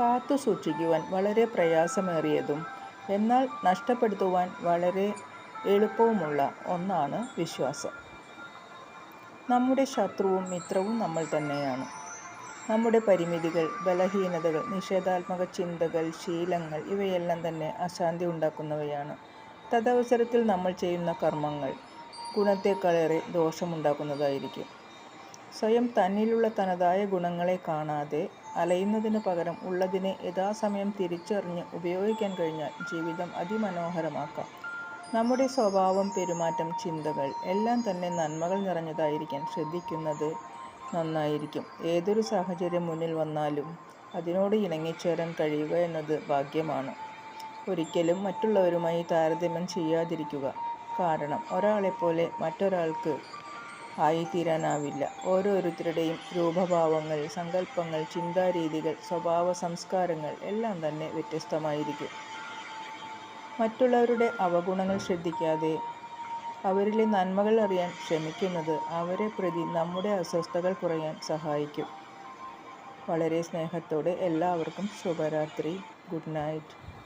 കാത്തു സൂക്ഷിക്കുവാൻ വളരെ പ്രയാസമേറിയതും എന്നാൽ നഷ്ടപ്പെടുത്തുവാൻ വളരെ എളുപ്പവുമുള്ള ഒന്നാണ് വിശ്വാസം. നമ്മുടെ ശത്രുവും മിത്രവും നമ്മൾ തന്നെയാണ്. നമ്മുടെ പരിമിതികൾ, ബലഹീനതകൾ, നിഷേധാത്മക ചിന്തകൾ, ശീലങ്ങൾ ഇവയെല്ലാം തന്നെ അശാന്തി ഉണ്ടാക്കുന്നവയാണ്. തദവസരത്തിൽ നമ്മൾ ചെയ്യുന്ന കർമ്മങ്ങൾ ഗുണത്തെക്കാളേറെ ദോഷമുണ്ടാക്കുന്നതായിരിക്കും. സ്വയം തന്നിലുള്ള തനതായ ഗുണങ്ങളെ കാണാതെ അലയുന്നതിന് പകരം ഉള്ളതിനെ യഥാസമയം തിരിച്ചറിഞ്ഞ് ഉപയോഗിക്കാൻ കഴിഞ്ഞാൽ ജീവിതം അതിമനോഹരമാക്കാം. നമ്മുടെ സ്വഭാവം, പെരുമാറ്റം, ചിന്തകൾ എല്ലാം തന്നെ നന്മകൾ നിറഞ്ഞതായിരിക്കാൻ ശ്രദ്ധിക്കുന്നത് നന്നായിരിക്കും. ഏതൊരു സാഹചര്യം മുന്നിൽ വന്നാലും അതിനോട് ഇണങ്ങിച്ചേരാൻ കഴിയുക എന്നത് ഭാഗ്യമാണ്. ഒരിക്കലും മറ്റുള്ളവരുമായി താരതമ്യം ചെയ്യാതിരിക്കുക. കാരണം ഒരാളെപ്പോലെ മറ്റൊരാൾക്ക് ആയിത്തീരാനാവില്ല. ഓരോരുത്തരുടെയും രൂപഭാവങ്ങൾ, സങ്കല്പങ്ങൾ, ചിന്താരീതികൾ, സ്വഭാവ സംസ്കാരങ്ങൾ എല്ലാം തന്നെ വ്യത്യസ്തമായിരിക്കും. മറ്റുള്ളവരുടെ അവഗുണങ്ങൾ ശ്രദ്ധിക്കാതെ അവരിലെ നന്മകൾ അറിയാൻ ശ്രമിക്കുന്നത് അവരെ പ്രതി നമ്മുടെ അസ്വസ്ഥതകൾ കുറയാൻ സഹായിക്കും. വളരെ സ്നേഹത്തോടെ എല്ലാവർക്കും ശുഭരാത്രി. Good night.